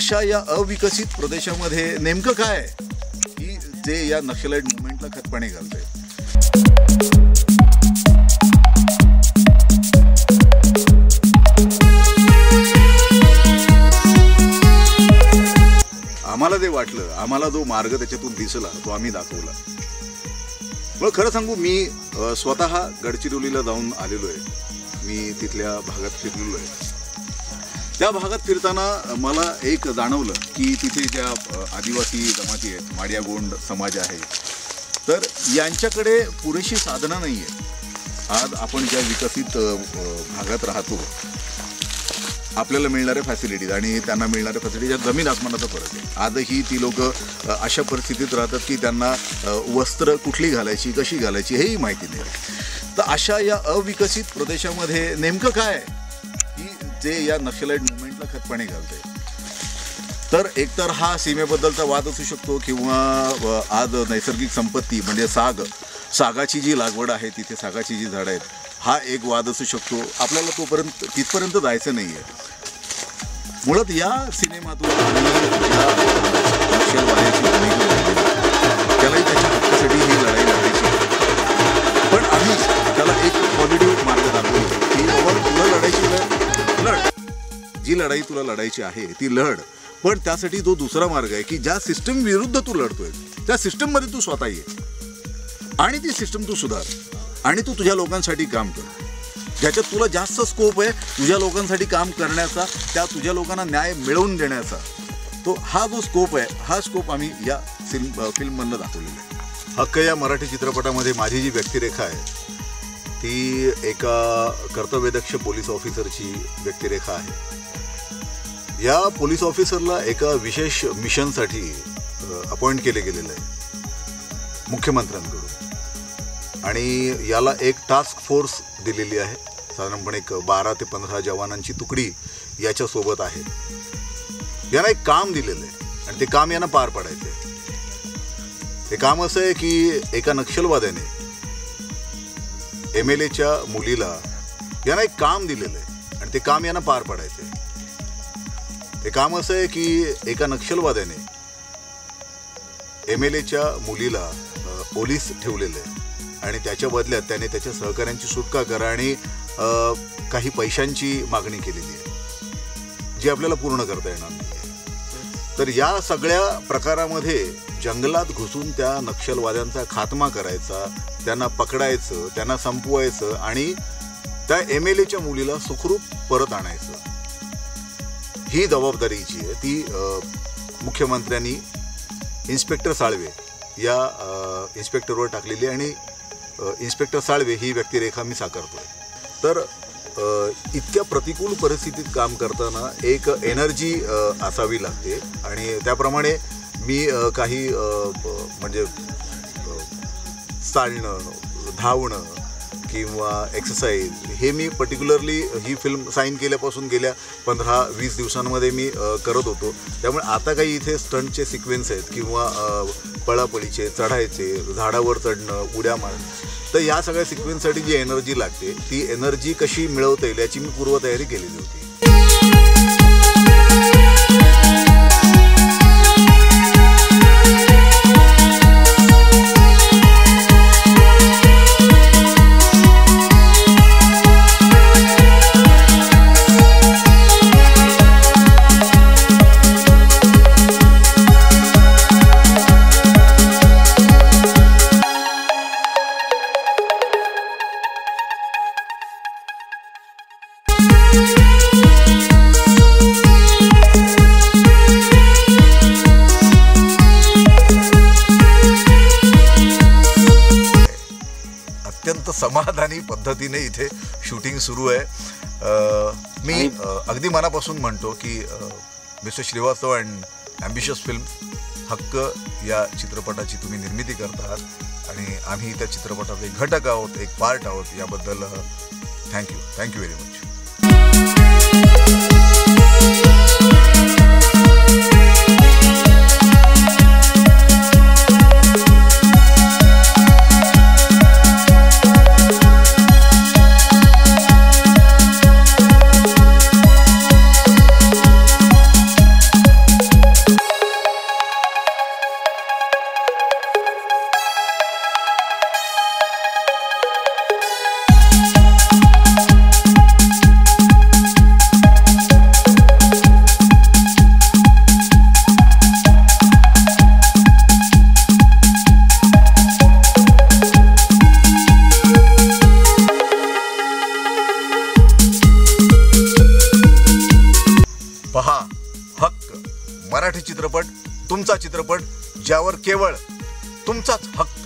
अशा या अविकसित प्रदेशामध्ये नेमकं काय की जे या नक्षलाईट मुवमेंटला खतपाणी घालतंय? आम्हाला जे वाटलं, आम्हाला जो मार्ग त्याच्यातून दिसला तो आम्ही दाखवला. मग खरं सांगू, मी स्वतः गडचिरोलीला जाऊन आलेलो आहे. मी तिथल्या भागात फिरलेलो आहे. त्या भागात फिरताना मला एक जाणवलं की तिथे ज्या आदिवासी जमाती आहेत, माडिया गोंड समाज आहे, तर यांच्याकडे पुरेशी साधनं नाही आहेत. आज आपण ज्या विकसित भागात राहतो, आपल्याला मिळणाऱ्या फॅसिलिटीज आणि त्यांना मिळणाऱ्या फॅसिलिटीज जमीन आसमानाचा फरक आहे. आजही ती लोक अशा परिस्थितीत राहतात की त्यांना वस्त्र कुठली घालायची, कशी घालायची हेही माहिती नाही. तर अशा या अविकसित प्रदेशामध्ये नेमकं काय की जे या नक्षलाईट मुवमेंटला खतपाणी घालतंय? तर एकतर हा सीमेबद्दलचा वाद असू शकतो, किंवा आज नैसर्गिक संपत्ती म्हणजे सागाची जी लागवड आहे, तिथे सागाची जी झाडं आहेत, हा एक वाद असू शकतो. आपल्याला तिथपर्यंत जायचं नाही आहे. मुळात या सिनेमातून त्यालाही त्याच्या हक्कासाठी ही लढाई लढायची, पण आम्ही त्याला एक पॉझिटिव्ह मार्ग दाखवलो की बाबा, तुला लढायची लढ, जी लढाई तुला लढायची आहे ती लढ, पण त्यासाठी जो दुसरा मार्ग आहे की ज्या सिस्टम विरुद्ध तू लढतोय त्या सिस्टममध्ये तू स्वतः ये आणि ती सिस्टम तू सुधार आणि तू तुझ्या लोकांसाठी काम कर. ज्याच्यात तुला जास्त स्कोप आहे तुझ्या लोकांसाठी काम करण्याचा, त्या तुझ्या लोकांना न्याय मिळवून देण्याचा, तो हा जो स्कोप आहे, हा स्कोप आम्ही या फिल्ममधनं दाखवलेला आहे. हक्क या मराठी चित्रपटामध्ये माझी जी व्यक्तिरेखा आहे ती एका कर्तव्यदक्ष पोलीस ऑफिसरची व्यक्तिरेखा आहे. या पोलीस ऑफिसरला एका विशेष मिशनसाठी अपॉइंट केले गेलेलं आहे मुख्यमंत्र्यांकडून, आणि याला एक टास्क फोर्स दिलेली आहे. साधारणपणे 12 ते 15 जवानांची तुकडी याच्यासोबत आहे. यांना एक काम दिलेलं आहे आणि ते काम यांना पार पाडायचं आहे. ते काम असं आहे की एका नक्षलवाद्याने MLAच्या मुलीला, यांना एक काम दिलेलं आहे आणि ते काम यांना पार पाडायचं आहे. ते काम असं आहे की एका नक्षलवाद्याने MLAच्या मुलीला पोलीस ठेवलेलं आहे आणि त्याच्या बदल्यात त्याने त्याच्या सहकाऱ्यांची सुटका करा आणि काही पैशांची मागणी केलेली आहे, जी आपल्याला पूर्ण करता येणार नाही. तर या सगळ्या प्रकारामध्ये जंगलात घुसून त्या नक्षलवाद्यांचा खात्मा करायचा, त्यांना पकडायचं, त्यांना संपवायचं आणि त्या MLAच्या मुलीला सुखरूप परत आणायचं, ही जबाबदारीची आहे. ती मुख्यमंत्र्यांनी इन्स्पेक्टर साळवे या इन्स्पेक्टरवर टाकलेली, आणि इन्स्पेक्टर साळवे ही व्यक्तिरेखा मी साकारतोय. तर इतक्या प्रतिकूल परिस्थितीत काम करताना एक एनर्जी असावी लागते, आणि त्याप्रमाणे मी काही म्हणजे चालणं, धावणं किंवा एक्सरसाइज हे मी पर्टिक्युलरली ही फिल्म साईन केल्यापासून गेल्या 15-20 दिवसांमध्ये मी करत होतो. त्यामुळे आता काही इथे स्टंटचे सिक्वेन्स आहेत किंवा पळापळीचे, चढायचे, झाडावर चढणं, उड्या मारणं, तर या सगळ्या सिक्वेन्ससाठी जी एनर्जी लागते ती एनर्जी कशी मिळवता येईल याची मी पूर्वतयारी केलेली होती. अत्यंत समाधानी पद्धतीने इथे शूटिंग सुरू आहे. मी अगदी मनापासून म्हणतो की mister Shrivastava and ambitious film Haq या चित्रपटाची तुम्ही निर्मिती करत आहात आणि आम्ही त्या चित्रपटात एक घटक आहोत, एक पार्ट आहोत. याबद्दल थँक्यू व्हेरी मच. मराठी चित्रपट, तुमचा चित्रपट, ज्यावर केवळ तुमचाच हक्क